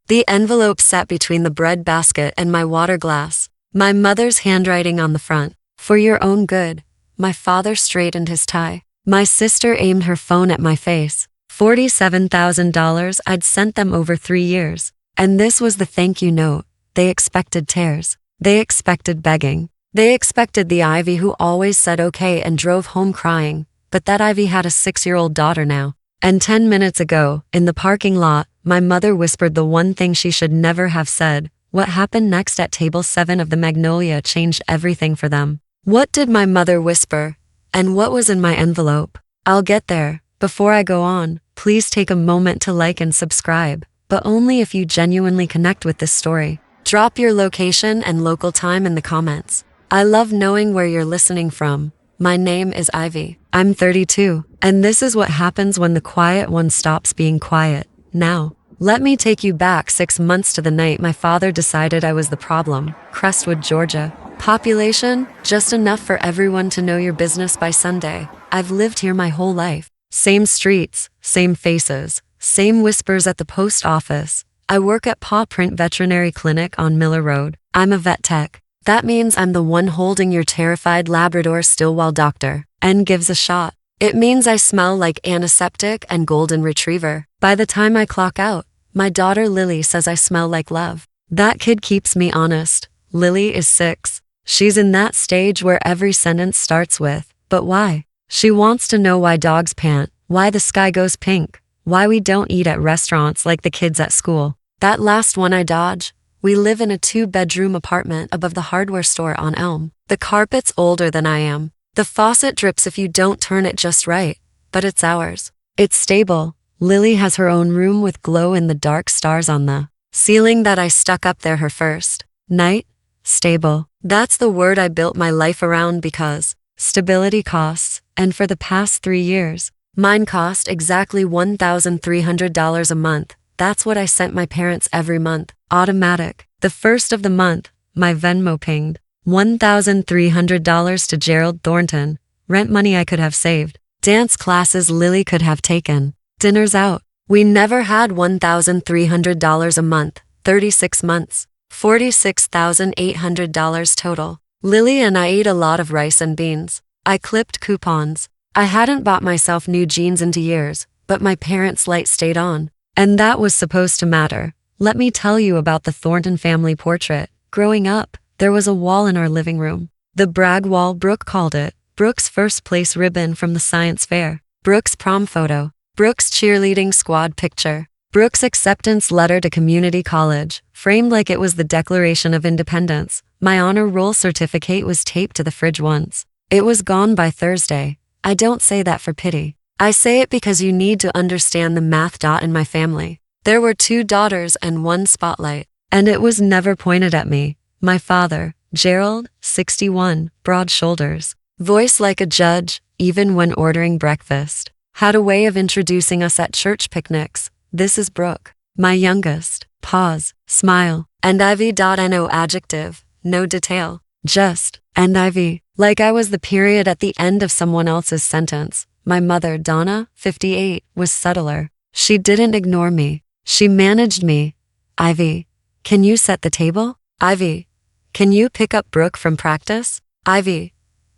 The envelope sat between the bread basket and my water glass. My mother's handwriting on the front. For your own good. My father straightened his tie. My sister aimed her phone at my face. $47,000 I'd sent them over 3 years. And this was the thank you note. They expected tears. They expected begging. They expected the Ivy who always said okay and drove home crying. But that Ivy had a 6-year-old daughter now. And 10 minutes ago, in the parking lot, my mother whispered the one thing she should never have said. What happened next at table 7 of the Magnolia changed everything for them. What did my mother whisper? And what was in my envelope? I'll get there. Before I go on, please take a moment to like and subscribe, but only if you genuinely connect with this story. Drop your location and local time in the comments. I love knowing where you're listening from. My name is Ivy. I'm 32, and this is what happens when the quiet one stops being quiet. Now, let me take you back 6 months to the night my father decided I was the problem. Crestwood, Georgia. Population, just enough for everyone to know your business by Sunday. I've lived here my whole life. Same streets, same faces, same whispers at the post office. I work at Paw Print Veterinary Clinic on Miller Road. I'm a vet tech. That means I'm the one holding your terrified Labrador still while Dr. N gives a shot. It means I smell like antiseptic and golden retriever. By the time I clock out, my daughter Lily says I smell like love. That kid keeps me honest. Lily is 6. She's in that stage where every sentence starts with, but why? She wants to know why dogs pant, why the sky goes pink, why we don't eat at restaurants like the kids at school. That last one I dodge. We live in a 2-bedroom apartment above the hardware store on Elm. The carpet's older than I am. The faucet drips if you don't turn it just right, but it's ours. It's stable. Lily has her own room with glow-in-the-dark stars on the ceiling that I stuck up there her first night. Stable. That's the word I built my life around because stability costs, and for the past 3 years, mine cost exactly $1,300 a month. That's what I sent my parents every month. Automatic. The first of the month, my Venmo pinged. $1,300 to Gerald Thornton. Rent money I could have saved. Dance classes Lily could have taken. Dinners out. We never had $1,300 a month. 36 months. $46,800 total. Lily and I ate a lot of rice and beans. I clipped coupons. I hadn't bought myself new jeans into years, but my parents' light stayed on. And that was supposed to matter. Let me tell you about the Thornton family portrait. Growing up, there was a wall in our living room. The brag wall, Brooke called it. Brooke's first place ribbon from the science fair. Brooke's prom photo. Brooke's cheerleading squad picture. Brooke's acceptance letter to community college, framed like it was the Declaration of Independence. My honor roll certificate was taped to the fridge once. It was gone by Thursday. I don't say that for pity. I say it because you need to understand the math. In my family, there were 2 daughters and 1 spotlight, and it was never pointed at me. My father, Gerald, 61, broad shoulders, voice like a judge, even when ordering breakfast, had a way of introducing us at church picnics. This is Brooke, my youngest. Pause, smile, and Ivy. No adjective, no detail, just, and Ivy, like I was the period at the end of someone else's sentence. My mother, Donna, 58, was subtler. She didn't ignore me. She managed me. Ivy, can you set the table? Ivy, can you pick up Brooke from practice? Ivy,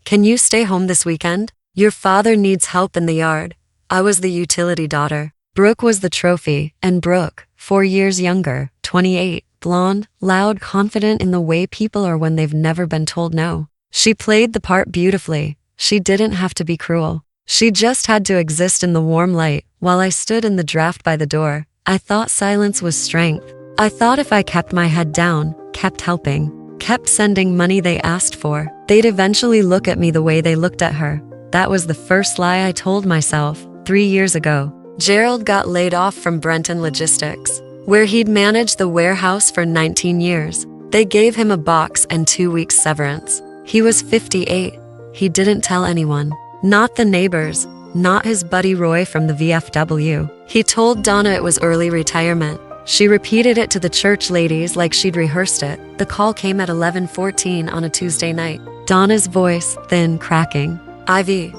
can you stay home this weekend? Your father needs help in the yard. I was the utility daughter. Brooke was the trophy, and Brooke, 4 years younger, 28, blonde, loud, confident in the way people are when they've never been told no. She played the part beautifully. She didn't have to be cruel. She just had to exist in the warm light. While I stood in the draft by the door, I thought silence was strength. I thought if I kept my head down, kept helping, kept sending money they asked for, they'd eventually look at me the way they looked at her. That was the first lie I told myself 3 years ago. Gerald got laid off from Brenton Logistics, where he'd managed the warehouse for 19 years. They gave him a box and 2 weeks severance. He was 58. He didn't tell anyone. Not the neighbors, not his buddy Roy from the VFW. He told Donna it was early retirement. She repeated it to the church ladies like she'd rehearsed it. The call came at 11:14 on a Tuesday night. Donna's voice, thin, cracking. Ivy,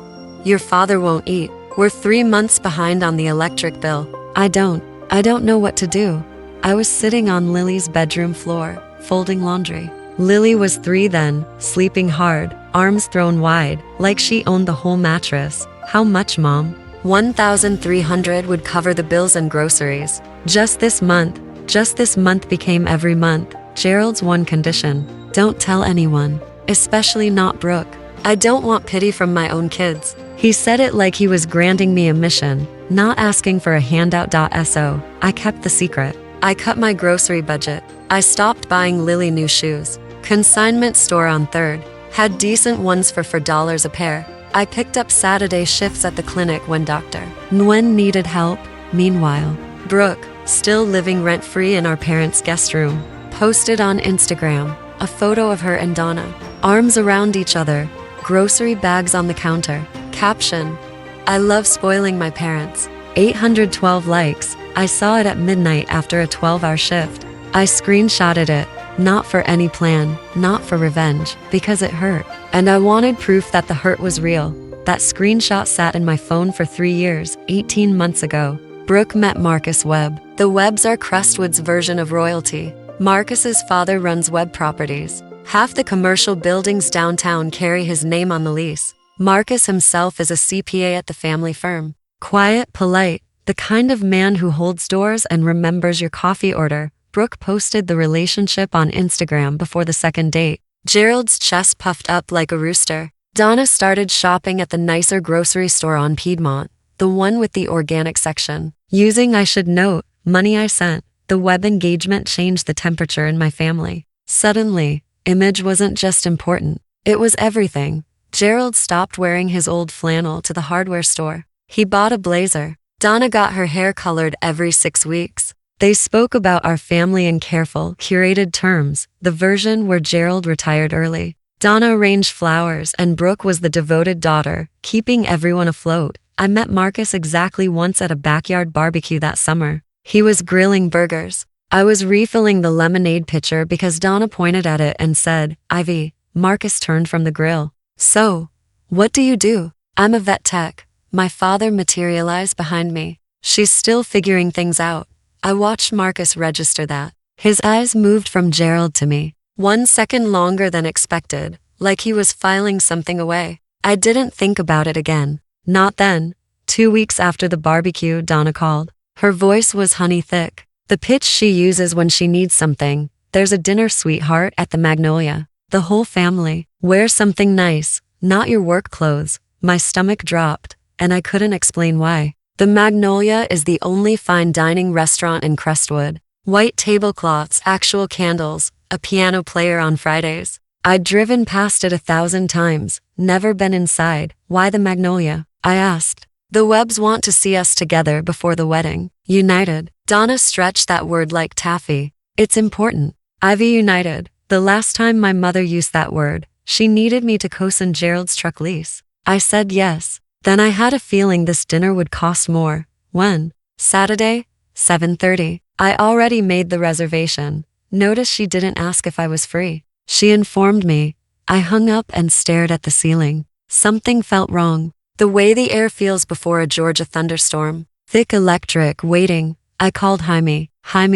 your father won't eat. We're 3 months behind on the electric bill. I don't know what to do. I was sitting on Lily's bedroom floor, folding laundry. Lily was 3 then, sleeping hard, arms thrown wide, like she owned the whole mattress. How much, Mom? 1,300 would cover the bills and groceries. Just this month became every month. Gerald's one condition: don't tell anyone, especially not Brooke. I don't want pity from my own kids. He said it like he was granting me a mission, not asking for a handout. So I kept the secret. I cut my grocery budget. I stopped buying Lily new shoes. Consignment store on 3rd. Had decent ones for $4 a pair. I picked up Saturday shifts at the clinic when Dr. Nguyen needed help. Meanwhile, Brooke, still living rent-free in our parents' guest room, posted on Instagram a photo of her and Donna, arms around each other, grocery bags on the counter. Caption: I love spoiling my parents. 812 likes. I saw it at midnight after a 12-hour shift. I screenshotted it, not for any plan, not for revenge, because it hurt. And I wanted proof that the hurt was real. That screenshot sat in my phone for 3 years, 18 months ago. Brooke met Marcus Webb. The Webbs are Crestwood's version of royalty. Marcus's father runs Webb Properties. Half the commercial buildings downtown carry his name on the lease. Marcus himself is a CPA at the family firm. Quiet, polite, the kind of man who holds doors and remembers your coffee order. Brooke posted the relationship on Instagram before the second date. Gerald's chest puffed up like a rooster. Donna started shopping at the nicer grocery store on Piedmont, the one with the organic section. Using, I should note, money I sent. The Webb engagement changed the temperature in my family. Suddenly, image wasn't just important. It was everything. Gerald stopped wearing his old flannel to the hardware store. He bought a blazer. Donna got her hair colored every 6 weeks. They spoke about our family in careful, curated terms, the version where Gerald retired early. Donna arranged flowers and Brooke was the devoted daughter, keeping everyone afloat. I met Marcus exactly once at a backyard barbecue that summer. He was grilling burgers. I was refilling the lemonade pitcher because Donna pointed at it and said, "Ivy." Marcus turned from the grill. "So, what do you do?" "I'm a vet tech." My father materialized behind me. "She's still figuring things out." I watched Marcus register that. His eyes moved from Gerald to me. 1 second longer than expected, like he was filing something away. I didn't think about it again. Not then. 2 weeks after the barbecue, Donna called. Her voice was honey thick. The pitch she uses when she needs something. "There's a dinner, sweetheart, at the Magnolia. The whole family. Wear something nice, not your work clothes." My stomach dropped, and I couldn't explain why. The Magnolia is the only fine dining restaurant in Crestwood. White tablecloths, actual candles, a piano player on Fridays. I'd driven past it 1,000 times, never been inside. "Why the Magnolia?" I asked. "The Webbs want to see us together before the wedding. United." Donna stretched that word like taffy. "It's important. Ivy united." The last time my mother used that word, she needed me to co-sign Gerald's truck lease. I said yes. Then I had a feeling this dinner would cost more. When? Saturday, 7:30. I already made the reservation. Notice she didn't ask if I was free. She informed me. I hung up and stared at the ceiling. Something felt wrong. The way the air feels before a Georgia thunderstorm. Thick, electric, waiting. I called Jaime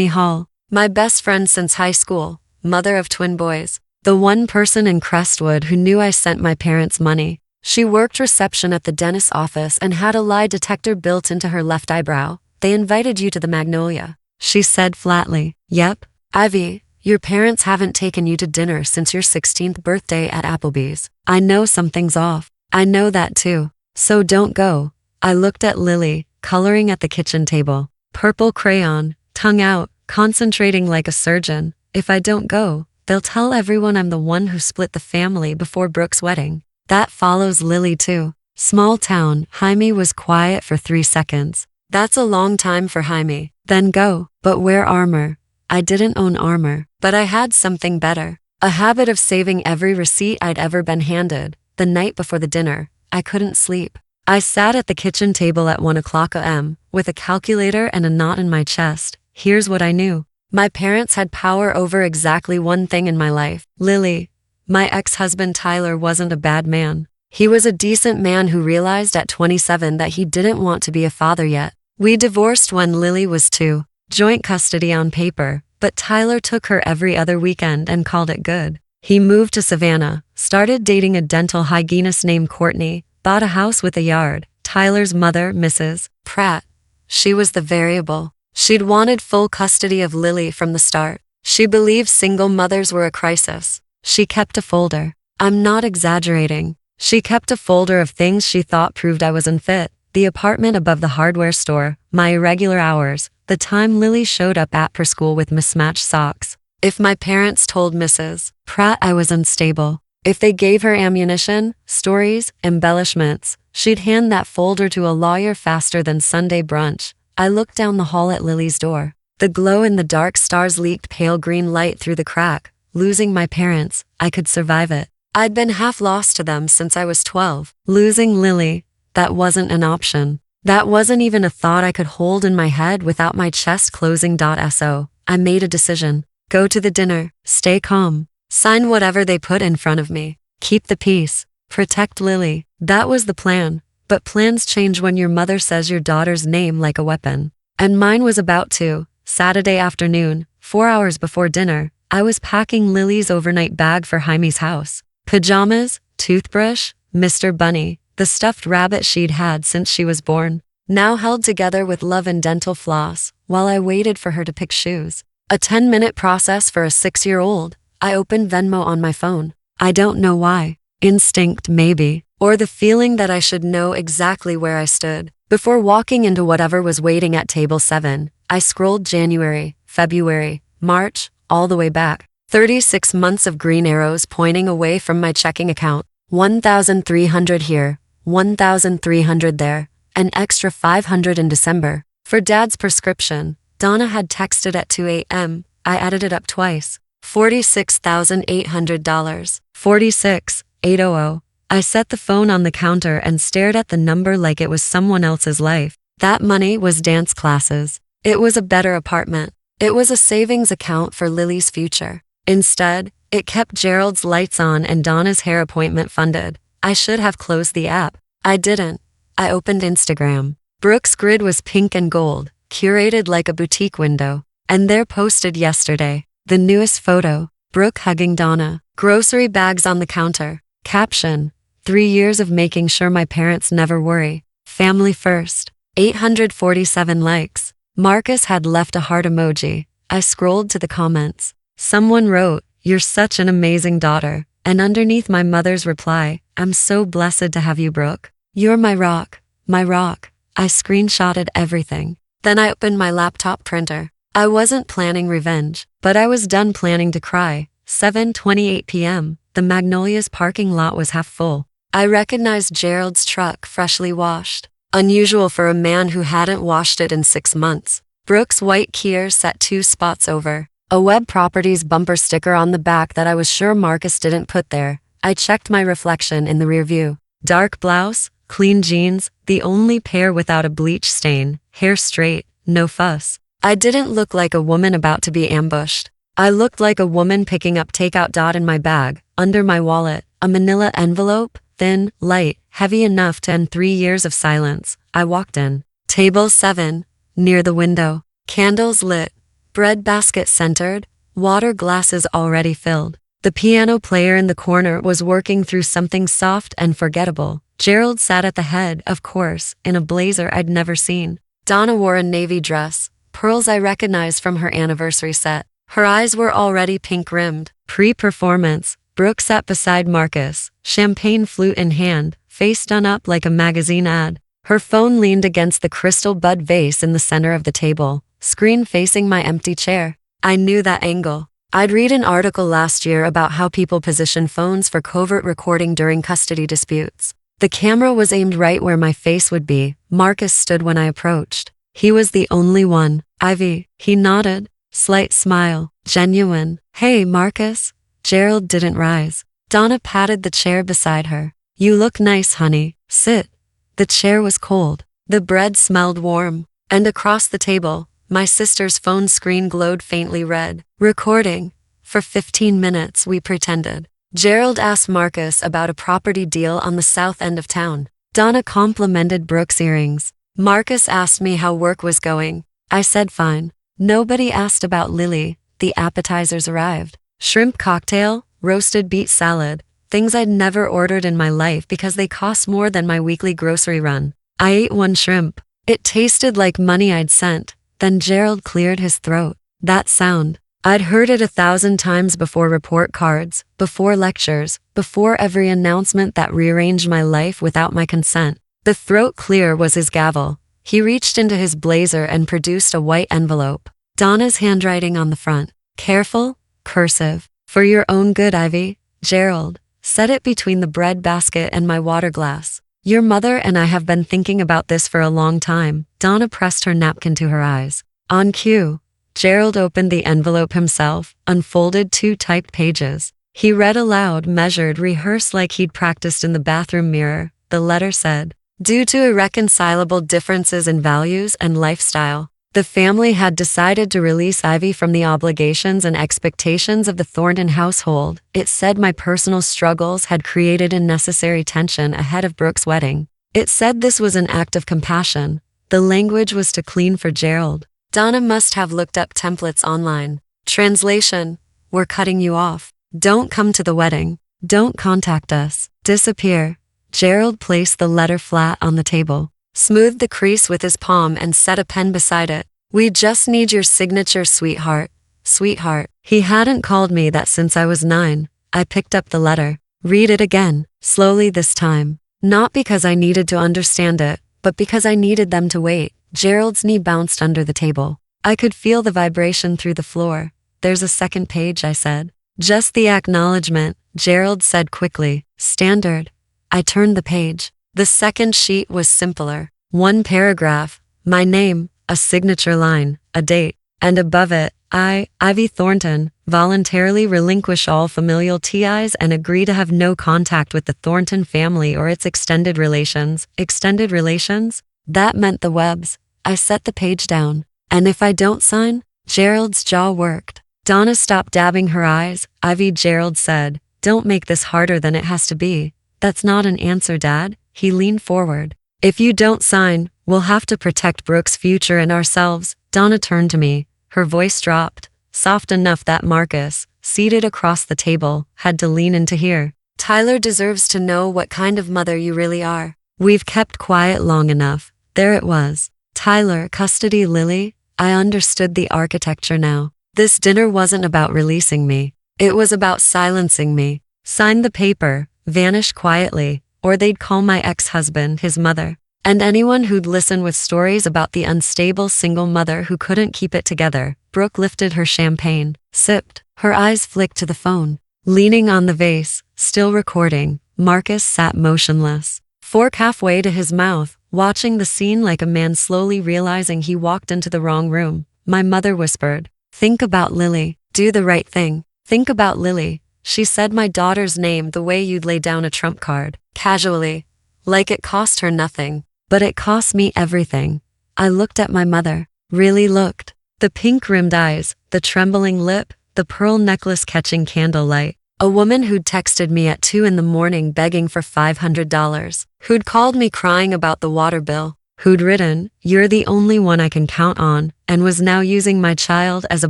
Hall, my best friend since high school, mother of twin boys. The one person in Crestwood who knew I sent my parents money. She worked reception at the dentist's office and had a lie detector built into her left eyebrow. "They invited you to the Magnolia," she said flatly. "Yep. Ivy, your parents haven't taken you to dinner since your 16th birthday at Applebee's. I know something's off. I know that too. So don't go." I looked at Lily, coloring at the kitchen table. Purple crayon, tongue out, concentrating like a surgeon. "If I don't go, they'll tell everyone I'm the one who split the family before Brooke's wedding." That follows Lily too. Small town. Jaime was quiet for 3 seconds. "That's a long time for Jaime." "Then go, but wear armor." I didn't own armor, but I had something better. A habit of saving every receipt I'd ever been handed. The night before the dinner, I couldn't sleep. I sat at the kitchen table at 1 a.m. with a calculator and a knot in my chest. Here's what I knew. My parents had power over exactly one thing in my life. Lily. My ex-husband Tyler wasn't a bad man. He was a decent man who realized at 27 that he didn't want to be a father yet. We divorced when Lily was 2. joint custody on paper, but Tyler took her every other weekend and called it good. He moved to Savannah, started dating a dental hygienist named Courtney, bought a house with a yard. Tyler's mother, Mrs. Pratt, she was the variable. She'd wanted full custody of Lily from the start. She believed single mothers were a crisis. She kept a folder. I'm not exaggerating. She kept a folder of things she thought proved I was unfit. The apartment above the hardware store, my irregular hours, the time Lily showed up at per school with mismatched socks. If my parents told Mrs. Pratt I was unstable, if they gave her ammunition, stories, embellishments, she'd hand that folder to a lawyer faster than Sunday brunch. I looked down the hall at Lily's door. The glow in the dark stars leaked pale green light through the crack. Losing my parents, I could survive it. I'd been half lost to them since I was 12. Losing Lily, that wasn't an option. That wasn't even a thought I could hold in my head without my chest closing. So, I made a decision. Go to the dinner, stay calm, sign whatever they put in front of me, keep the peace, protect Lily. That was the plan. But plans change when your mother says your daughter's name like a weapon. And mine was about to. Saturday afternoon, 4 hours before dinner, I was packing Lily's overnight bag for Jaime's house. Pajamas, toothbrush, Mr. Bunny, the stuffed rabbit she'd had since she was born, now held together with love and dental floss, while I waited for her to pick shoes. A 10-minute process for a 6-year-old. I opened Venmo on my phone. I don't know why. Instinct, maybe. Or the feeling that I should know exactly where I stood. Before walking into whatever was waiting at table 7, I scrolled January, February, March, all the way back. 36 months of green arrows pointing away from my checking account. 1,300 here, 1,300 there, an extra 500 in December. For Dad's prescription, Donna had texted at 2 a.m. I added it up twice. $46,800. 46,800. I set the phone on the counter and stared at the number like it was someone else's life. That money was dance classes. It was a better apartment. It was a savings account for Lily's future. Instead, it kept Gerald's lights on and Donna's hair appointment funded. I should have closed the app. I didn't. I opened Instagram. Brooke's grid was pink and gold, curated like a boutique window. And there posted yesterday, the newest photo, Brooke hugging Donna, grocery bags on the counter. Caption, 3 years of making sure my parents never worry. Family first. 847 likes. Marcus had left a heart emoji. I scrolled to the comments. Someone wrote, "You're such an amazing daughter." And underneath my mother's reply, "I'm so blessed to have you, Brooke. You're my rock, my rock." I screenshotted everything. Then I opened my laptop printer. I wasn't planning revenge, but I was done planning to cry. 7:28 p.m. The Magnolia's parking lot was half full. I recognized Gerald's truck, freshly washed. Unusual for a man who hadn't washed it in 6 months. Brooke's white Kia sat 2 spots over. A Web Properties bumper sticker on the back that I was sure Marcus didn't put there. I checked my reflection in the rear view. Dark blouse, clean jeans, the only pair without a bleach stain, hair straight, no fuss. I didn't look like a woman about to be ambushed. I looked like a woman picking up takeout. In my bag, under my wallet, a manila envelope, thin, light, heavy enough to end 3 years of silence. I walked in. Table 7, near the window. Candles lit, bread basket centered, water glasses already filled. The piano player in the corner was working through something soft and forgettable. Gerald sat at the head, of course, in a blazer I'd never seen. Donna wore a navy dress, pearls I recognized from her anniversary set. Her eyes were already pink-rimmed. Pre-performance, Brooke sat beside Marcus, champagne flute in hand, face done up like a magazine ad. Her phone leaned against the crystal bud vase in the center of the table, screen facing my empty chair. I knew that angle. I'd read an article last year about how people position phones for covert recording during custody disputes. The camera was aimed right where my face would be. Marcus stood when I approached. He was the only one. "Ivy," he nodded. Slight smile. Genuine. "Hey, Marcus." Gerald didn't rise. Donna patted the chair beside her. "You look nice, honey. Sit." The chair was cold. The bread smelled warm. And across the table, my sister's phone screen glowed faintly red. Recording. For 15 minutes, we pretended. Gerald asked Marcus about a property deal on the south end of town. Donna complimented Brooke's earrings. Marcus asked me how work was going. I said fine. Nobody asked about Lily. The appetizers arrived. Shrimp cocktail, roasted beet salad, things I'd never ordered in my life because they cost more than my weekly grocery run. I ate one shrimp. It tasted like money I'd sent. Then Gerald cleared his throat. That sound. I'd heard it 1,000 times before report cards, before lectures, before every announcement that rearranged my life without my consent. The throat clear was his gavel. He reached into his blazer and produced a white envelope. Donna's handwriting on the front. Careful, cursive. For your own good, Ivy. Gerald. Set it between the bread basket and my water glass. Your mother and I have been thinking about this for a long time. Donna pressed her napkin to her eyes. On cue, Gerald opened the envelope himself, unfolded 2 typed pages. He read aloud, measured, rehearsed like he'd practiced in the bathroom mirror. The letter said, due to irreconcilable differences in values and lifestyle, the family had decided to release Ivy from the obligations and expectations of the Thornton household. It said my personal struggles had created unnecessary tension ahead of Brooke's wedding. It said this was an act of compassion. The language was too clean for Gerald. Donna must have looked up templates online. Translation: we're cutting you off. Don't come to the wedding. Don't contact us. Disappear. Gerald placed the letter flat on the table, smoothed the crease with his palm and set a pen beside it. We just need your signature, sweetheart. Sweetheart. He hadn't called me that since I was 9. I picked up the letter. Read it again, slowly this time. Not because I needed to understand it, but because I needed them to wait. Gerald's knee bounced under the table. I could feel the vibration through the floor. There's a second page, I said. Just the acknowledgement, Gerald said quickly. Standard. I turned the page. The second sheet was simpler. 1 paragraph, my name, a signature line, a date, and above it, I, Ivy Thornton, voluntarily relinquish all familial ties and agree to have no contact with the Thornton family or its extended relations. Extended relations? That meant the Webbs. I set the page down. And if I don't sign? Gerald's jaw worked. Donna stopped dabbing her eyes. Ivy, Gerald said, don't make this harder than it has to be. That's not an answer, Dad. He leaned forward. If you don't sign, we'll have to protect Brooke's future and ourselves. Donna turned to me. Her voice dropped, soft enough that Marcus, seated across the table, had to lean in to hear. Tyler deserves to know what kind of mother you really are. We've kept quiet long enough. There it was. Tyler, custody, Lily. I understood the architecture now. This dinner wasn't about releasing me. It was about silencing me. Sign the paper, vanish quietly, or they'd call my ex-husband his mother. And anyone who'd listen with stories about the unstable single mother who couldn't keep it together. Brooke lifted her champagne, sipped. Her eyes flicked to the phone. Leaning on the vase, still recording, Marcus sat motionless, fork halfway to his mouth, watching the scene like a man slowly realizing he walked into the wrong room. My mother whispered, think about Lily. Do the right thing. Think about Lily. She said my daughter's name the way you'd lay down a trump card, casually, like it cost her nothing. But it cost me everything. I looked at my mother, really looked. The pink-rimmed eyes, the trembling lip, the pearl necklace catching candlelight. A woman who'd texted me at 2 in the morning begging for $500. Who'd called me crying about the water bill. Who'd written, you're the only one I can count on, and was now using my child as a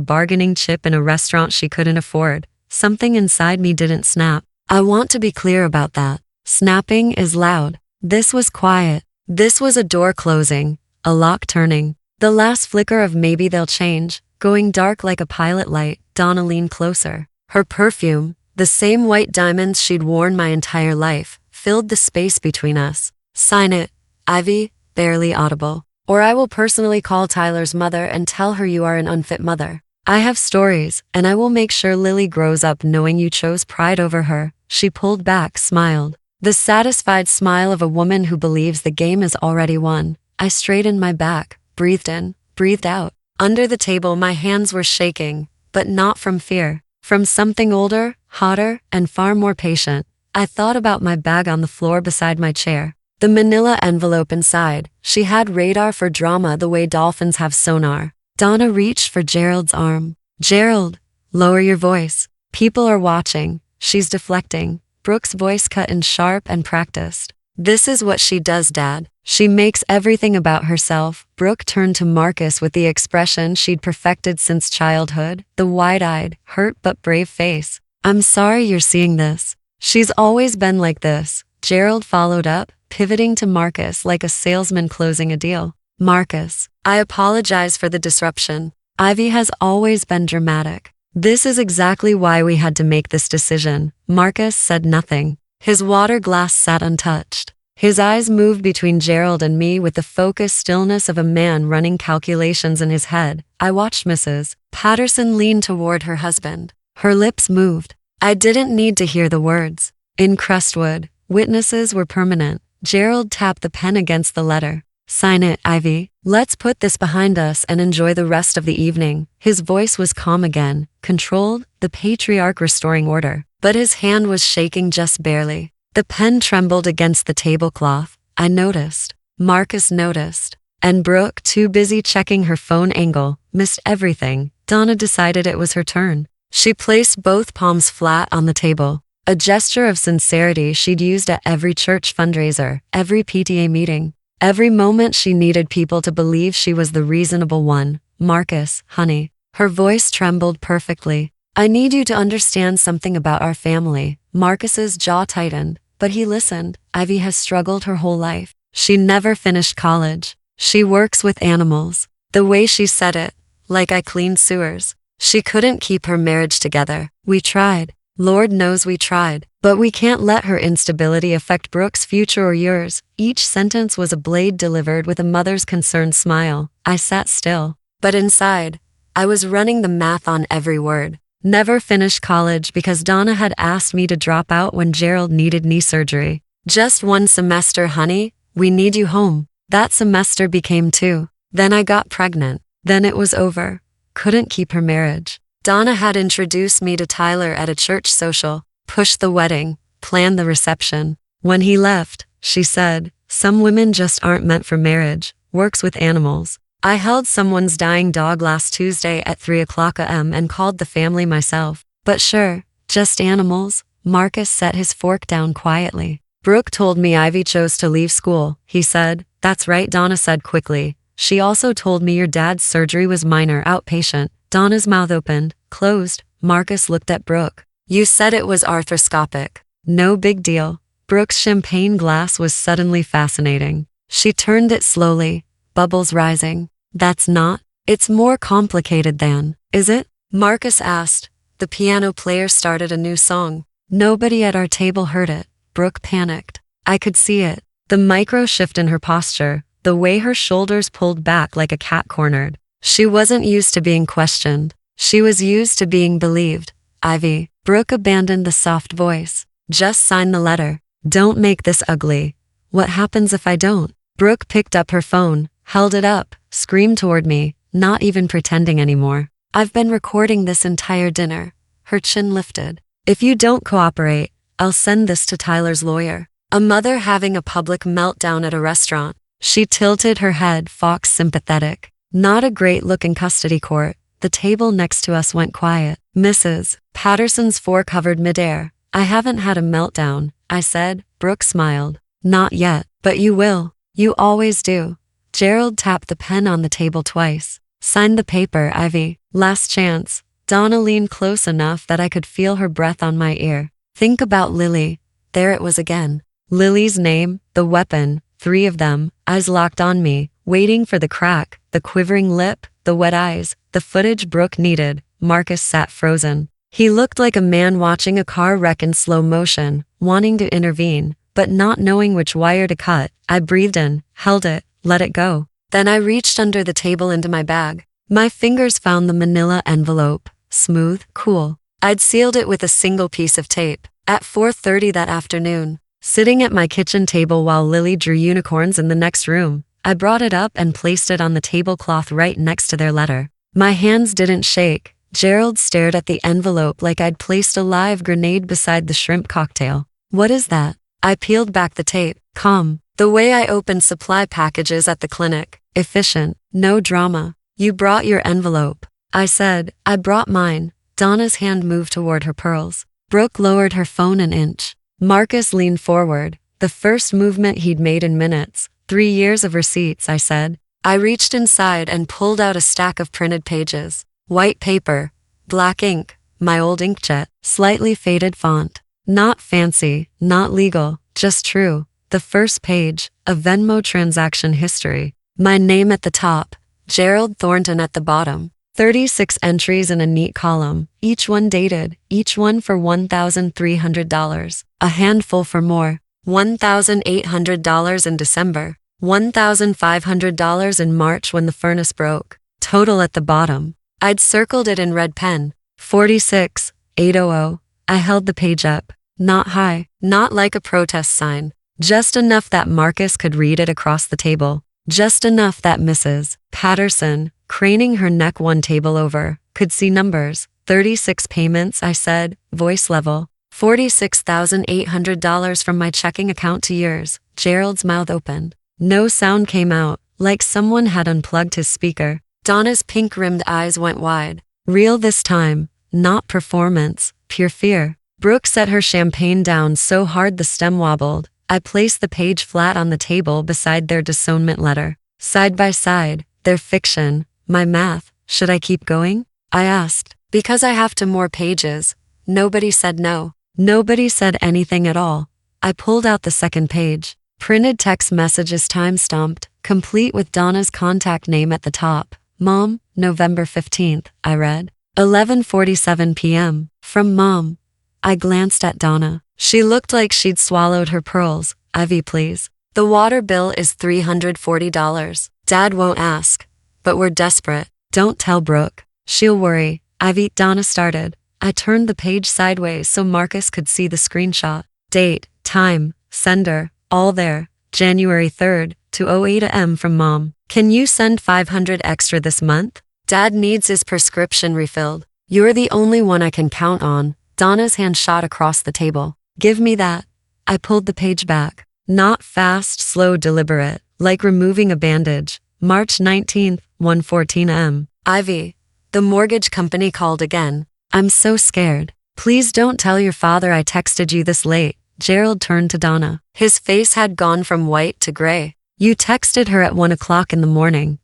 bargaining chip in a restaurant she couldn't afford. Something inside me didn't snap. I want to be clear about that. Snapping is loud. This was quiet. This was a door closing, a lock turning. The last flicker of maybe they'll change, going dark like a pilot light. Donna leaned closer. Her perfume, the same white diamonds she'd worn my entire life, filled the space between us. Sign it, Ivy, barely audible. Or I will personally call Tyler's mother and tell her you are an unfit mother. I have stories, and I will make sure Lily grows up knowing you chose pride over her. She pulled back, smiled. The satisfied smile of a woman who believes the game is already won. I straightened my back, breathed in, breathed out. Under the table my hands were shaking, but not from fear. From something older, hotter, and far more patient. I thought about my bag on the floor beside my chair. The manila envelope inside. She had radar for drama the way dolphins have sonar. Donna reached for Gerald's arm. Gerald, lower your voice. People are watching. She's deflecting. Brooke's voice cut in sharp and practiced. This is what she does, Dad. She makes everything about herself. Brooke turned to Marcus with the expression she'd perfected since childhood, the wide-eyed, hurt but brave face. I'm sorry you're seeing this. She's always been like this, Gerald followed up, pivoting to Marcus like a salesman closing a deal. Marcus, I apologize for the disruption. Ivy has always been dramatic. This is exactly why we had to make this decision. Marcus said nothing. His water glass sat untouched. His eyes moved between Gerald and me with the focused stillness of a man running calculations in his head. I watched Mrs. Patterson lean toward her husband. Her lips moved. I didn't need to hear the words. In Crestwood, witnesses were permanent. Gerald tapped the pen against the letter. Sign it, Ivy. Let's put this behind us and enjoy the rest of the evening. His voice was calm again, controlled, the patriarch restoring order. But his hand was shaking just barely. The pen trembled against the tablecloth. I noticed. Marcus noticed. And Brooke, too busy checking her phone angle, missed everything. Donna decided it was her turn. She placed both palms flat on the table, a gesture of sincerity she'd used at every church fundraiser, every PTA meeting, every moment she needed people to believe she was the reasonable one. Marcus, honey. Her voice trembled perfectly. I need you to understand something about our family. Marcus's jaw tightened, but he listened. Ivy has struggled her whole life. She never finished college. She works with animals. The way she said it, like I cleaned sewers. She couldn't keep her marriage together. We tried. Lord knows we tried. But we can't let her instability affect Brooke's future or yours. Each sentence was a blade delivered with a mother's concerned smile. I sat still. But inside, I was running the math on every word. Never finished college because Donna had asked me to drop out when Gerald needed knee surgery. Just one semester, honey. We need you home. That semester became 2. Then I got pregnant. Then it was over. Couldn't keep her marriage. Donna had introduced me to Tyler at a church social, pushed the wedding, planned the reception. When he left, she said, some women just aren't meant for marriage, works with animals. I held someone's dying dog last Tuesday at 3:00 a.m. and called the family myself. But sure, just animals. Marcus set his fork down quietly. Brooke told me Ivy chose to leave school, he said. That's right, Donna said quickly. She also told me your dad's surgery was minor, outpatient. Donna's mouth opened, closed. Marcus looked at Brooke. You said it was arthroscopic. No big deal. Brooke's champagne glass was suddenly fascinating. She turned it slowly, bubbles rising. That's not. It's more complicated than, is it? Marcus asked. The piano player started a new song. Nobody at our table heard it. Brooke panicked. I could see it. The micro shift in her posture, the way her shoulders pulled back like a cat cornered. She wasn't used to being questioned. She was used to being believed. Ivy. Brooke abandoned the soft voice. Just sign the letter. Don't make this ugly. What happens if I don't? Brooke picked up her phone, held it up, screamed toward me, not even pretending anymore. I've been recording this entire dinner. Her chin lifted. If you don't cooperate, I'll send this to Tyler's lawyer. A mother having a public meltdown at a restaurant. She tilted her head, Fox sympathetic. Not a great look in custody court. The table next to us went quiet. Mrs. Patterson's fork hovered midair. I haven't had a meltdown, I said. Brooke smiled. Not yet, but you will. You always do. Gerald tapped the pen on the table twice. Sign the paper, Ivy. Last chance. Donna leaned close enough that I could feel her breath on my ear. Think about Lily. There it was again. Lily's name, the weapon, 3 of them, eyes locked on me, waiting for the crack, the quivering lip, the wet eyes, the footage Brooke needed. Marcus sat frozen. He looked like a man watching a car wreck in slow motion, wanting to intervene, but not knowing which wire to cut. I breathed in, held it, let it go. Then I reached under the table into my bag. My fingers found the manila envelope. Smooth, cool. I'd sealed it with a single piece of tape. At 4:30 that afternoon, sitting at my kitchen table while Lily drew unicorns in the next room, I brought it up and placed it on the tablecloth right next to their letter. My hands didn't shake. Gerald stared at the envelope like I'd placed a live grenade beside the shrimp cocktail. What is that? I peeled back the tape. Calm. The way I opened supply packages at the clinic. Efficient. No drama. You brought your envelope. I said. I brought mine. Donna's hand moved toward her pearls. Brooke lowered her phone an inch. Marcus leaned forward, the first movement he'd made in minutes. 3 years of receipts, I said. I reached inside and pulled out a stack of printed pages. White paper, black ink, my old inkjet, slightly faded font. Not fancy, not legal, just true. The first page, a Venmo transaction history. My name at the top, Gerald Thornton at the bottom. 36 entries in a neat column, each one dated, each one for $1,300. A handful for more. $1,800 in December. $1,500 in March when the furnace broke. Total at the bottom. I'd circled it in red pen. 46,800. I held the page up. Not high, not like a protest sign. Just enough that Marcus could read it across the table. Just enough that Mrs. Patterson, craning her neck one table over, could see numbers. 36 payments, I said, voice level. $46,800 from my checking account to yours. Gerald's mouth opened. No sound came out, like someone had unplugged his speaker. Donna's pink-rimmed eyes went wide. Real this time, not performance, pure fear. Brooke set her champagne down so hard the stem wobbled. I placed the page flat on the table beside their disownment letter. Side by side, their fiction, my math. Should I keep going? I asked. Because I have to more pages. Nobody said no. Nobody said anything at all. I pulled out the second page. Printed text messages time-stamped, complete with Donna's contact name at the top. Mom, November 15th, I read. 11:47 p.m. From Mom. I glanced at Donna. She looked like she'd swallowed her pearls. Ivy, please. The water bill is $340. Dad won't ask. But we're desperate. Don't tell Brooke. She'll worry. Ivy, Donna started. I turned the page sideways so Marcus could see the screenshot. Date, time, sender, all there. January 3rd, 2:08 a.m. from Mom. Can you send $500 extra this month? Dad needs his prescription refilled. You're the only one I can count on. Donna's hand shot across the table. Give me that. I pulled the page back. Not fast, slow, deliberate, like removing a bandage. March 19th, 1:14 a.m. Ivy. The mortgage company called again. I'm so scared. Please don't tell your father I texted you this late. Gerald turned to Donna. His face had gone from white to gray. You texted her at 1 o'clock in the morning.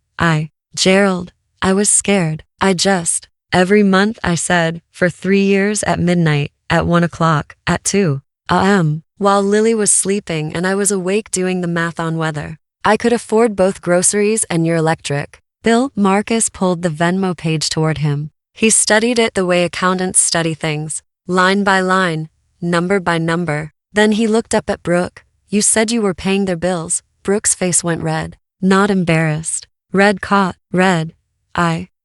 Gerald, I was scared. Every month, I said, for 3 years at midnight, at 1 o'clock, at 2 a.m., while Lily was sleeping and I was awake doing the math on weather. I could afford both groceries and your electric bill. Marcus pulled the Venmo page toward him. He studied it the way accountants study things, line by line, number by number. Then he looked up at Brooke. You said you were paying their bills. Brooke's face went red. Not embarrassed. Red caught. Red.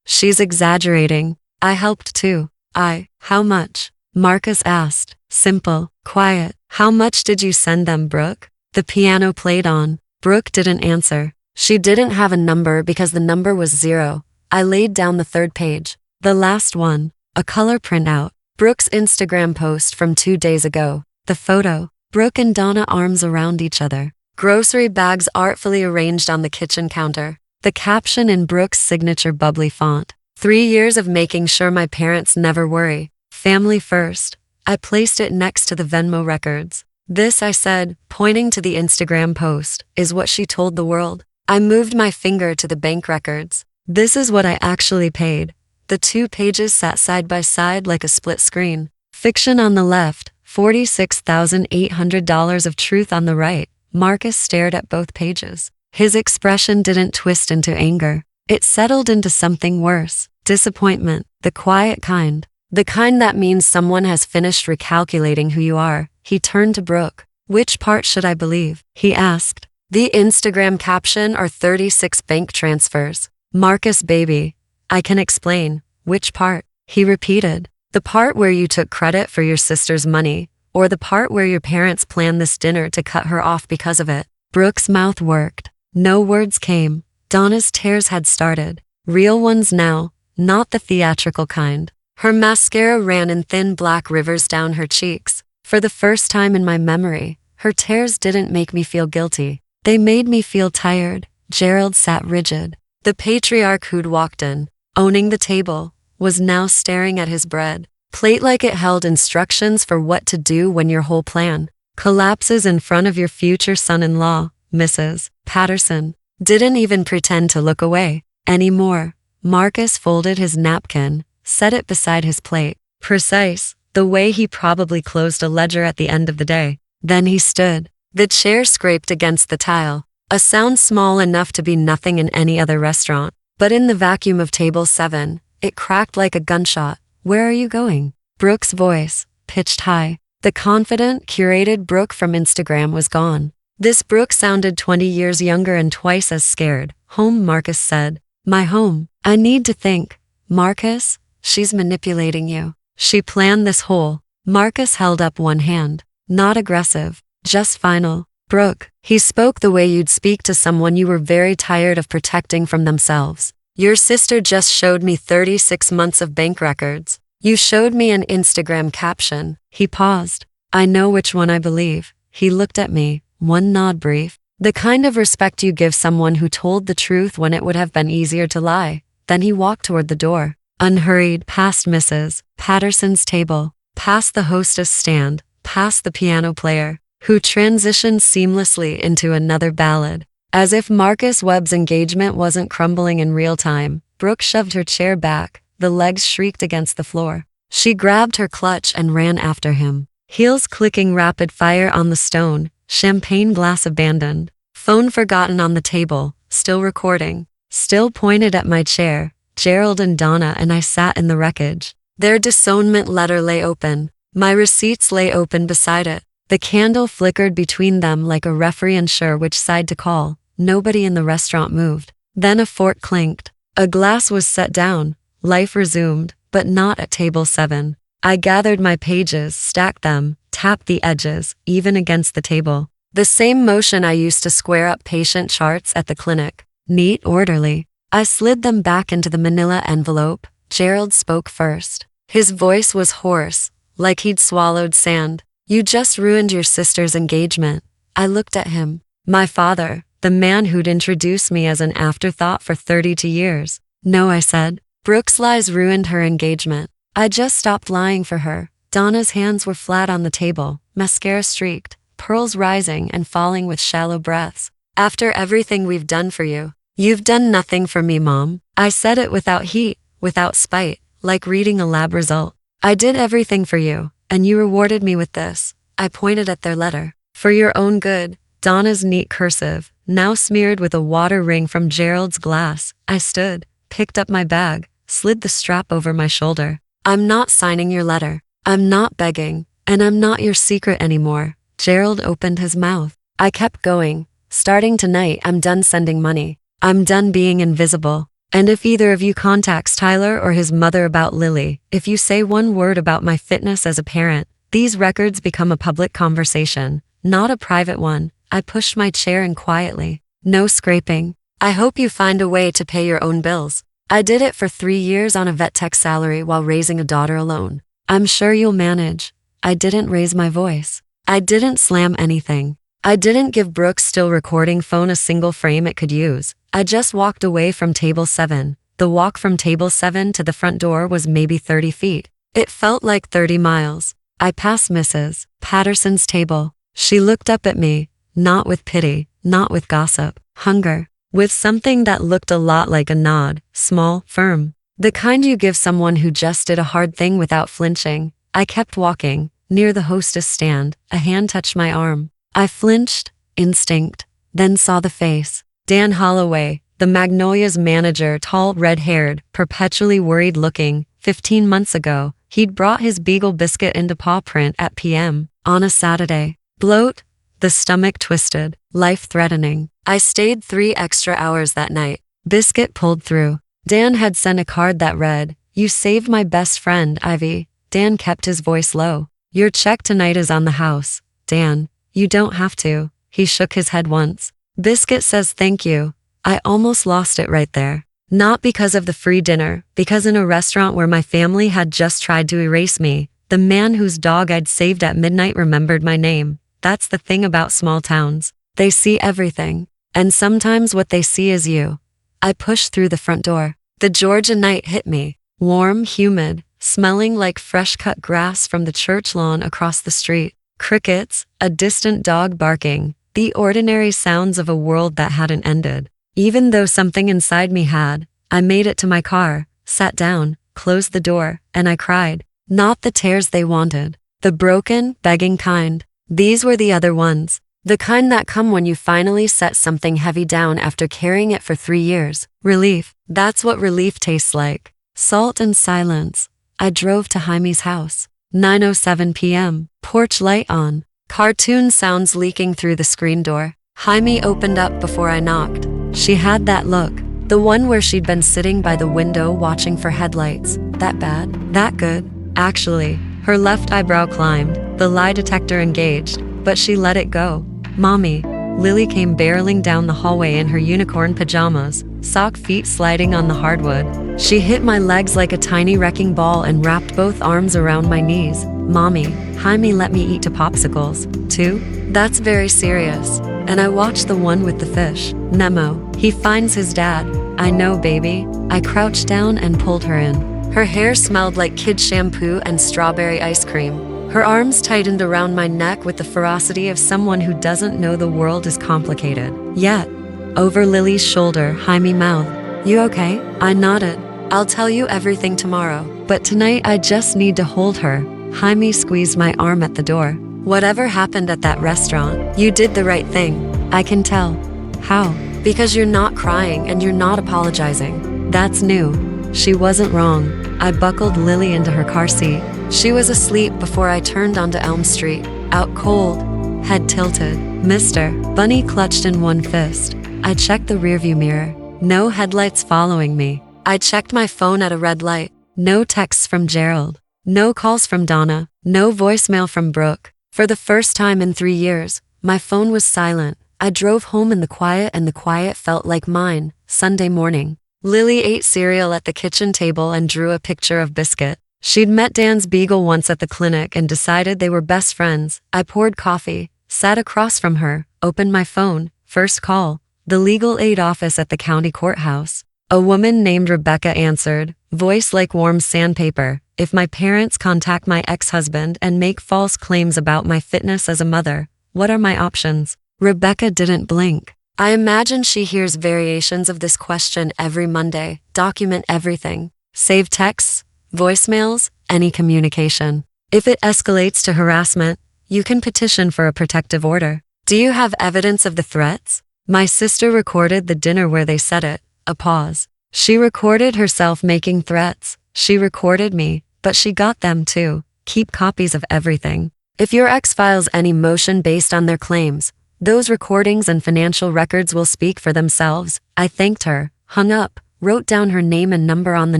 She's exaggerating. I helped too. How much? Marcus asked. Simple, quiet. How much did you send them, Brooke? The piano played on. Brooke didn't answer. She didn't have a number because the number was 0. I laid down the third page. The last one. A color printout. Brooke's Instagram post from 2 days ago. The photo. Brooke and Donna arms around each other. Grocery bags artfully arranged on the kitchen counter. The caption in Brooke's signature bubbly font. 3 years of making sure my parents never worry. Family first. I placed it next to the Venmo records. This, I said, pointing to the Instagram post, is what she told the world. I moved my finger to the bank records. This is what I actually paid. The 2 pages sat side by side like a split screen. Fiction on the left, $46,800 of truth on the right. Marcus stared at both pages. His expression didn't twist into anger. It settled into something worse. Disappointment. The quiet kind. The kind that means someone has finished recalculating who you are. He turned to Brooke. Which part should I believe? He asked. The Instagram caption or 36 bank transfers. Marcus, baby. I can explain. Which part? He repeated. The part where you took credit for your sister's money, or the part where your parents planned this dinner to cut her off because of it. Brooke's mouth worked. No words came. Donna's tears had started. Real ones now, not the theatrical kind. Her mascara ran in thin black rivers down her cheeks. For the first time in my memory, her tears didn't make me feel guilty. They made me feel tired. Gerald sat rigid. The patriarch who'd walked in, owning the table, was now staring at his bread plate like it held instructions for what to do when your whole plan collapses in front of your future son-in-law. Mrs. Patterson didn't even pretend to look away anymore. Marcus folded his napkin, set it beside his plate. Precise, the way he probably closed a ledger at the end of the day. Then he stood. The chair scraped against the tile, a sound small enough to be nothing in any other restaurant. But in the vacuum of table 7, it cracked like a gunshot. "Where are you going?" Brooke's voice, pitched high. The confident, curated Brooke from Instagram was gone. This Brooke sounded 20 years younger and twice as scared. "Home," Marcus said. "My home. I need to think." "Marcus, she's manipulating you. She planned this whole." Marcus held up one hand. Not aggressive, just final. "Brooke," he spoke the way you'd speak to someone you were very tired of protecting from themselves. "Your sister just showed me 36 months of bank records. You showed me an Instagram caption." He paused. "I know which one I believe." He looked at me, one nod brief. The kind of respect you give someone who told the truth when it would have been easier to lie. Then he walked toward the door, unhurried, past Mrs. Patterson's table, past the hostess stand, past the piano player, who transitioned seamlessly into another ballad. As if Marcus Webb's engagement wasn't crumbling in real time, Brooke shoved her chair back, the legs shrieked against the floor. She grabbed her clutch and ran after him, heels clicking rapid fire on the stone, champagne glass abandoned, phone forgotten on the table, still recording, still pointed at my chair. Gerald and Donna and I sat in the wreckage. Their disownment letter lay open. My receipts lay open beside it. The candle flickered between them like a referee unsure which side to call. Nobody in the restaurant moved. Then a fork clinked. A glass was set down. Life resumed, but not at table 7. I gathered my pages, stacked them, tapped the edges, even against the table. The same motion I used to square up patient charts at the clinic. Neat, orderly. I slid them back into the manila envelope. Gerald spoke first. His voice was hoarse, like he'd swallowed sand. "You just ruined your sister's engagement." I looked at him. My father, the man who'd introduced me as an afterthought for 32 years. "No," I said. "Brooke's lies ruined her engagement. I just stopped lying for her." Donna's hands were flat on the table, mascara streaked, pearls rising and falling with shallow breaths. "After everything we've done for you, you've done nothing for me, Mom." I said it without heat, without spite, like reading a lab result. "I did everything for you, and you rewarded me with this." I pointed at their letter. "For your own good." Donna's neat cursive, now smeared with a water ring from Gerald's glass. I stood, picked up my bag, slid the strap over my shoulder. "I'm not signing your letter. I'm not begging, and I'm not your secret anymore." Gerald opened his mouth. I kept going. "Starting tonight, I'm done sending money. I'm done being invisible. And if either of you contacts Tyler or his mother about Lily, if you say one word about my fitness as a parent, these records become a public conversation, not a private one." I pushed my chair in quietly. "No scraping. I hope you find a way to pay your own bills. I did it for 3 years on a vet tech salary while raising a daughter alone. I'm sure you'll manage." I didn't raise my voice. I didn't slam anything. I didn't give Brooke's still recording phone a single frame it could use. I just walked away from table 7. The walk from table 7 to the front door was maybe 30 feet. It felt like 30 miles. I passed Mrs. Patterson's table. She looked up at me, not with pity, not with gossip, hunger, with something that looked a lot like a nod, small, firm. The kind you give someone who just did a hard thing without flinching. I kept walking. Near the hostess stand, a hand touched my arm. I flinched, instinct, then saw the face. Dan Holloway, the Magnolia's manager, tall, red-haired, perpetually worried-looking. 15 months ago, he'd brought his Beagle biscuit into paw print at PM on a Saturday. Bloat, the stomach twisted, life-threatening. I stayed 3 extra hours that night. Biscuit pulled through. Dan had sent a card that read, "You saved my best friend, Ivy." Dan kept his voice low. "Your check tonight is on the house. Dan, you don't have to." He shook his head once. "Biscuit says thank you." I almost lost it right there. Not because of the free dinner, because in a restaurant where my family had just tried to erase me, the man whose dog I'd saved at midnight remembered my name. That's the thing about small towns. They see everything. And sometimes what they see is you. I pushed through the front door. The Georgia night hit me. Warm, humid, smelling like fresh-cut grass from the church lawn across the street. Crickets, a distant dog barking, The ordinary sounds of a world that hadn't ended. Even though something inside me had, I made it to my car, sat down, closed the door, and I cried. Not the tears they wanted. The broken, begging kind. These were the other ones. The kind that come when you finally set something heavy down after carrying it for 3 years. Relief. That's what relief tastes like. Salt and silence. I drove to Jaime's house. 9:07 p.m. Porch light on. Cartoon sounds leaking through the screen door. Jaime opened up before I knocked. She had that look. The one where she'd been sitting by the window watching for headlights. That bad? That good? Actually, her left eyebrow climbed, the lie detector engaged, but she let it go. Mommy. Lily came barreling down the hallway in her unicorn pajamas, sock feet sliding on the hardwood. She hit my legs like a tiny wrecking ball and wrapped both arms around my knees. Mommy, Jaime let me eat to popsicles, too? That's very serious. And I watched the one with the fish. Nemo. He finds his dad. I know, baby. I crouched down and pulled her in. Her hair smelled like kid shampoo and strawberry ice cream. Her arms tightened around my neck with the ferocity of someone who doesn't know the world is complicated. Yet, over Lily's shoulder, Jaime mouthed, "You okay?" I nodded. "I'll tell you everything tomorrow. But tonight I just need to hold her." Jaime squeezed my arm at the door. "Whatever happened at that restaurant, you did the right thing. I can tell." "How?" "Because you're not crying and you're not apologizing." That's new. She wasn't wrong. I buckled Lily into her car seat. She was asleep before I turned onto Elm Street. Out cold. Head tilted. Mister. Bunny clutched in one fist. I checked the rearview mirror. No headlights following me. I checked my phone at a red light. No texts from Gerald. No calls from Donna. No voicemail from Brooke. For the first time in 3 years, my phone was silent. I drove home in the quiet and the quiet felt like mine. Sunday morning. Lily ate cereal at the kitchen table and drew a picture of Biscuit. She'd met Dan's beagle once at the clinic and decided they were best friends. I poured coffee, sat across from her, opened my phone. First call. The legal aid office at the county courthouse. A woman named Rebecca answered, voice like warm sandpaper. If my parents contact my ex-husband and make false claims about my fitness as a mother, what are my options? Rebecca didn't blink. I imagine she hears variations of this question every Monday. Document everything. Save texts, voicemails, any communication. If it escalates to harassment, you can petition for a protective order. Do you have evidence of the threats? My sister recorded the dinner where they said it. A pause. She recorded herself making threats. She recorded me, but she got them too. Keep copies of everything. If your ex files any motion based on their claims, those recordings and financial records will speak for themselves. I thanked her, hung up, wrote down her name and number on the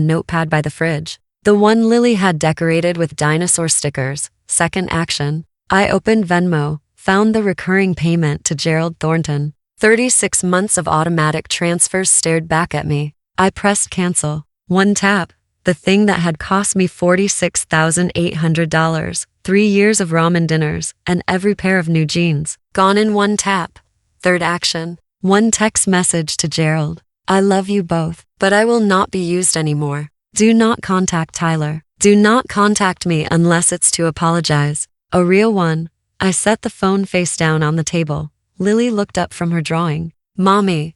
notepad by the fridge. The one Lily had decorated with dinosaur stickers. Second action. I opened Venmo, found the recurring payment to Gerald Thornton. 36 months of automatic transfers stared back at me. I pressed cancel. One tap. The thing that had cost me $46,800, 3 years of ramen dinners, and every pair of new jeans. Gone in one tap. Third action. One text message to Gerald. I love you both, but I will not be used anymore. Do not contact Tyler. Do not contact me unless it's to apologize. A real one. I set the phone face down on the table. Lily looked up from her drawing. Mommy,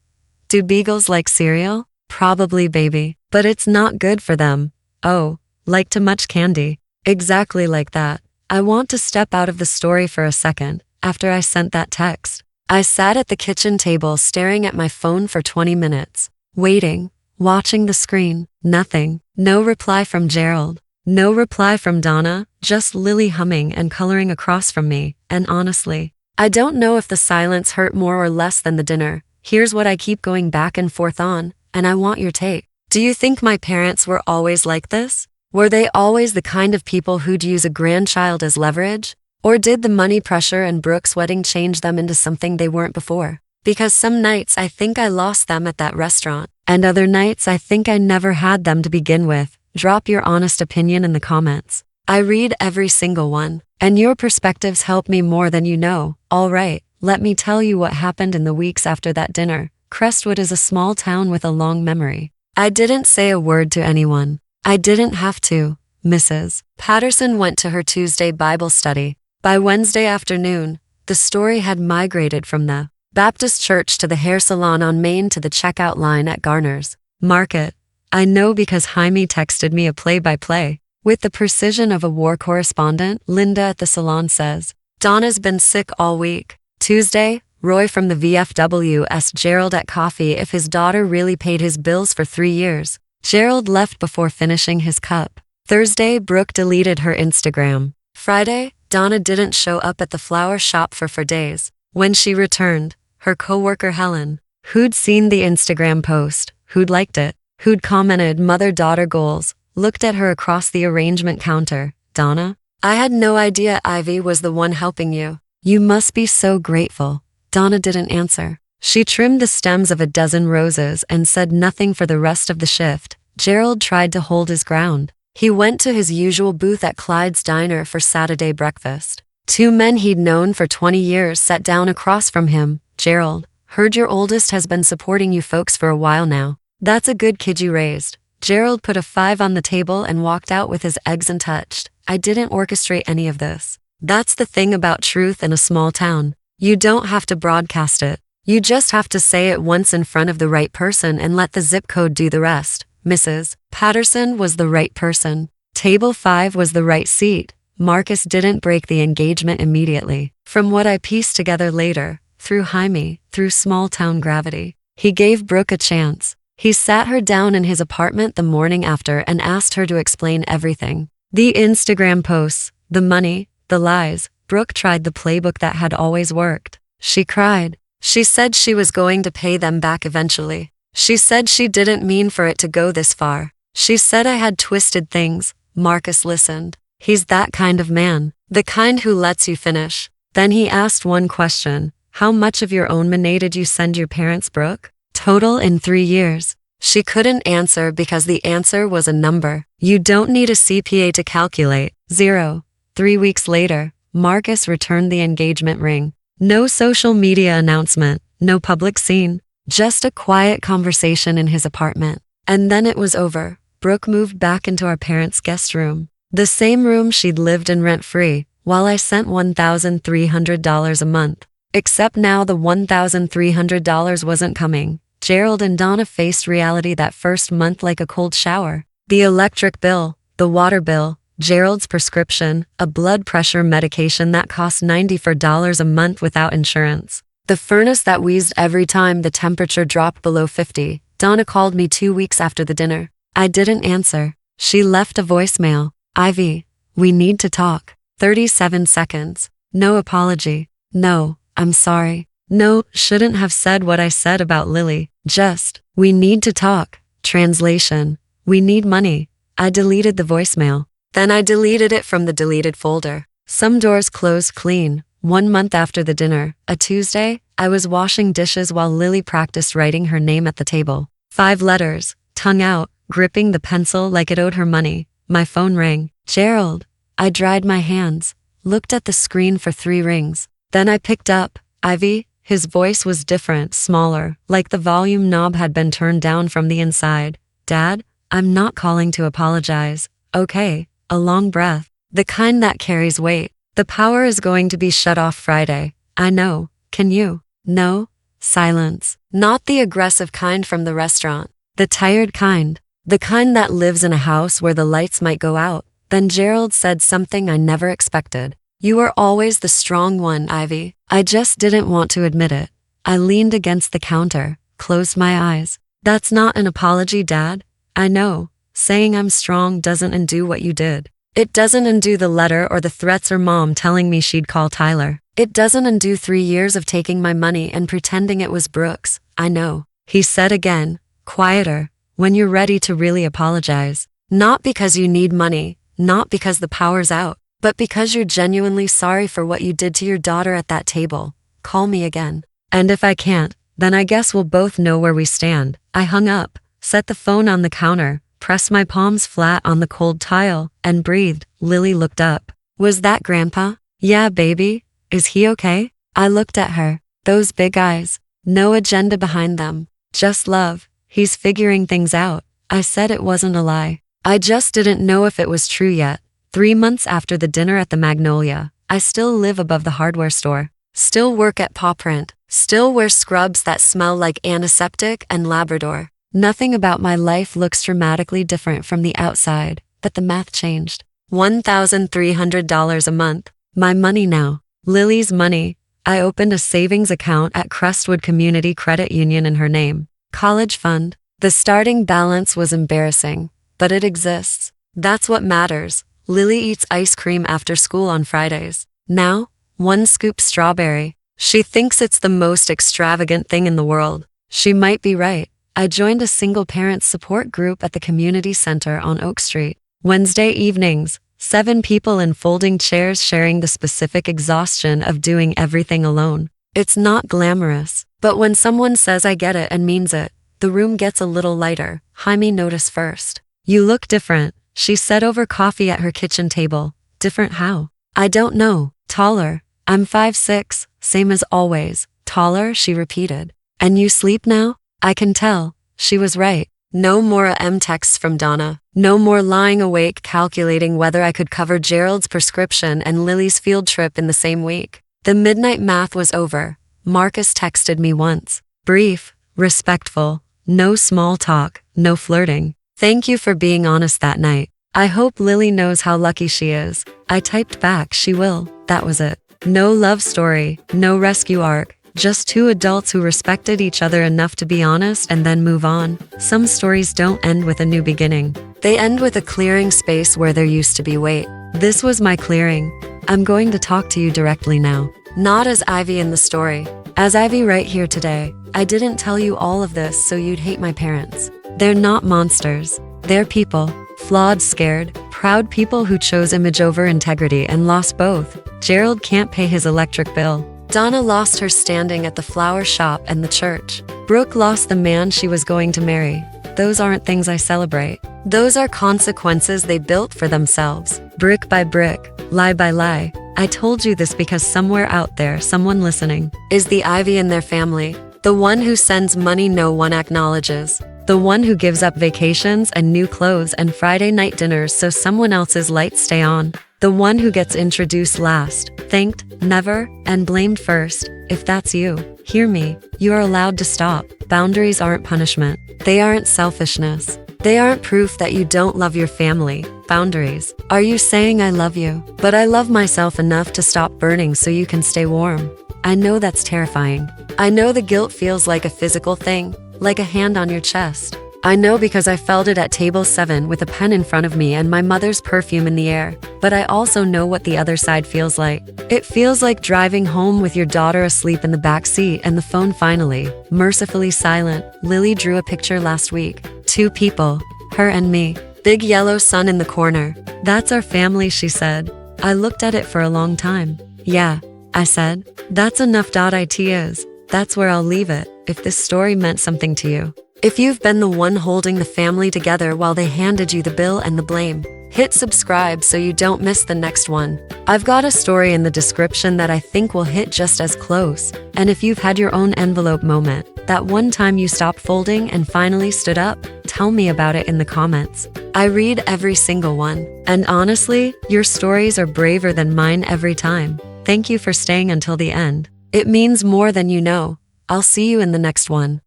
do beagles like cereal? Probably, baby, but it's not good for them. Oh, like too much candy. Exactly like that. I want to step out of the story for a second. After I sent that text, I sat at the kitchen table staring at my phone for 20 minutes, waiting, watching the screen. Nothing. No reply from Gerald. No reply from Donna, just Lily humming and coloring across from me. And honestly, I don't know if the silence hurt more or less than the dinner. Here's what I keep going back and forth on, and I want your take. Do you think my parents were always like this? Were they always the kind of people who'd use a grandchild as leverage? Or did the money pressure and Brooke's wedding change them into something they weren't before? Because some nights I think I lost them at that restaurant, and other nights I think I never had them to begin with. Drop your honest opinion in the comments. I read every single one, and your perspectives help me more than you know. All right, let me tell you what happened in the weeks after that dinner. Crestwood is a small town with a long memory. I didn't say a word to anyone. I didn't have to. Mrs. Patterson went to her Tuesday Bible study. By Wednesday afternoon, The story had migrated from the Baptist church to the hair salon on Main to the checkout line at Garner's Market. I know because Jaime texted me a play-by-play. With the precision of a war correspondent, Linda at the salon says, Donna's been sick all week. Tuesday, Roy from the VFW asked Gerald at coffee if his daughter really paid his bills for 3 years. Gerald left before finishing his cup. Thursday, Brooke deleted her Instagram. Friday, Donna didn't show up at the flower shop for days. When she returned, her coworker Helen, who'd seen the Instagram post, who'd liked it, who'd commented mother-daughter goals, looked at her across the arrangement counter. Donna, I had no idea Ivy was the one helping you. You must be so grateful. Donna didn't answer. She trimmed the stems of a dozen roses and said nothing for the rest of the shift. Gerald tried to hold his ground. He went to his usual booth at Clyde's Diner for Saturday breakfast. 2 men he'd known for 20 years sat down across from him. Gerald, heard your oldest has been supporting you folks for a while now. That's a good kid you raised. Gerald put a 5 on the table and walked out with his eggs untouched. I didn't orchestrate any of this. That's the thing about truth in a small town. You don't have to broadcast it. You just have to say it once in front of the right person and let the zip code do the rest. Mrs. Patterson was the right person. Table 5 was the right seat. Marcus didn't break the engagement immediately. From what I pieced together later, through Jaime, through small-town gravity, he gave Brooke a chance. He sat her down in his apartment the morning after and asked her to explain everything. The Instagram posts, the money, the lies. Brooke tried the playbook that had always worked. She cried. She said she was going to pay them back eventually. She said she didn't mean for it to go this far. She said I had twisted things. Marcus listened. He's that kind of man, the kind who lets you finish. Then he asked one question. How much of your own money did you send your parents, Brooke? Total in 3 years. She couldn't answer because the answer was a number. You don't need a CPA to calculate. 0. 3 weeks later, Marcus returned the engagement ring. No social media announcement, no public scene, just a quiet conversation in his apartment. And then it was over. Brooke moved back into our parents' guest room. The same room she'd lived in rent-free, while I sent $1,300 a month. Except now the $1,300 wasn't coming. Gerald and Donna faced reality that first month like a cold shower. The electric bill, the water bill, Gerald's prescription, a blood pressure medication that cost $94 a month without insurance. The furnace that wheezed every time the temperature dropped below 50. Donna called me 2 weeks after the dinner. I didn't answer. She left a voicemail. Ivy, we need to talk. 37 seconds. No apology. No, I'm sorry. No, shouldn't have said what I said about Lily. Just, we need to talk. Translation, we need money. I deleted the voicemail. Then I deleted it from the deleted folder. Some doors closed clean. 1 month after the dinner, a Tuesday, I was washing dishes while Lily practiced writing her name at the table. 5 letters, tongue out, gripping the pencil like it owed her money. My phone rang. Gerald. I dried my hands, looked at the screen for 3 rings. Then I picked up. Ivy. His voice was different, smaller, like the volume knob had been turned down from the inside. Dad, I'm not calling to apologize. Okay. A long breath. The kind that carries weight. The power is going to be shut off Friday. I know. Can you? No. Silence. Not the aggressive kind from the restaurant. The tired kind. The kind that lives in a house where the lights might go out. Then Gerald said something I never expected. You were always the strong one, Ivy. I just didn't want to admit it. I leaned against the counter, closed my eyes. That's not an apology, Dad. I know. Saying I'm strong doesn't undo what you did. It doesn't undo the letter or the threats or Mom telling me she'd call Tyler. It doesn't undo 3 years of taking my money and pretending it was Brooke's. I know. He said again, quieter, when you're ready to really apologize. Not because you need money, not because the power's out, but because you're genuinely sorry for what you did to your daughter at that table. Call me again. And if I can't, then I guess we'll both know where we stand. I hung up, set the phone on the counter, pressed my palms flat on the cold tile, and breathed. Lily looked up. Was that Grandpa? Yeah, baby. Is he okay? I looked at her. Those big eyes. No agenda behind them. Just love. He's figuring things out. I said it wasn't a lie. I just didn't know if it was true yet. 3 months after the dinner at the Magnolia, I still live above the hardware store. still work at paw print, still wear scrubs that smell like antiseptic and Labrador. Nothing about my life looks dramatically different from the outside, but the math changed. $1,300 a month. My money now. Lily's money. I opened a savings account at Crestwood Community Credit Union in her name. College fund. The starting balance was embarrassing, but it exists. That's what matters. Lily eats ice cream after school on Fridays. Now, 1 scoop strawberry. She thinks it's the most extravagant thing in the world. She might be right. I joined a single parent support group at the community center on Oak Street. Wednesday evenings, 7 people in folding chairs sharing the specific exhaustion of doing everything alone. It's not glamorous, but when someone says I get it and means it, the room gets a little lighter. Jaime noticed first. You look different, she said over coffee at her kitchen table. Different how? I don't know. Taller. I'm 5'6", same as always. Taller, she repeated. And you sleep now? I can tell. She was right. No more texts from Donna. No more lying awake calculating whether I could cover Gerald's prescription and Lily's field trip in the same week. The midnight math was over. Marcus texted me once. Brief, respectful, no small talk, no flirting. Thank you for being honest that night. I hope Lily knows how lucky she is. I typed back, she will. That was it. No love story, no rescue arc. Just 2 adults who respected each other enough to be honest and then move on. Some stories don't end with a new beginning. They end with a clearing space where there used to be weight. This was my clearing. I'm going to talk to you directly now. Not as Ivy in the story. As Ivy right here today. I didn't tell you all of this so you'd hate my parents. They're not monsters. They're people. Flawed, scared, proud people who chose image over integrity and lost both. Gerald can't pay his electric bill. Donna lost her standing at the flower shop and the church. Brooke lost the man she was going to marry. Those aren't things I celebrate. Those are consequences they built for themselves. Brick by brick, lie by lie. I told you this because somewhere out there, someone listening, is the Ivy in their family. The one who sends money no one acknowledges. The one who gives up vacations and new clothes and Friday night dinners so someone else's lights stay on. The one who gets introduced last, thanked, never, and blamed first. If that's you, hear me. You are allowed to stop. Boundaries aren't punishment. They aren't selfishness. They aren't proof that you don't love your family. Boundaries. Are you saying I love you, but I love myself enough to stop burning so you can stay warm? I know that's terrifying. I know the guilt feels like a physical thing, like a hand on your chest. I know because I felt it at table 7 with a pen in front of me and my mother's perfume in the air. But I also know what the other side feels like. It feels like driving home with your daughter asleep in the back seat and the phone finally, mercifully silent. Lily drew a picture last week. 2 people, her and me. Big yellow sun in the corner. That's our family, she said. I looked at it for a long time. Yeah, I said. That's enough. It is. That's where I'll leave it, if this story meant something to you. If you've been the one holding the family together while they handed you the bill and the blame, hit subscribe so you don't miss the next one. I've got a story in the description that I think will hit just as close. And if you've had your own envelope moment, that one time you stopped folding and finally stood up, tell me about it in the comments. I read every single one. And honestly, your stories are braver than mine every time. Thank you for staying until the end. It means more than you know. I'll see you in the next one.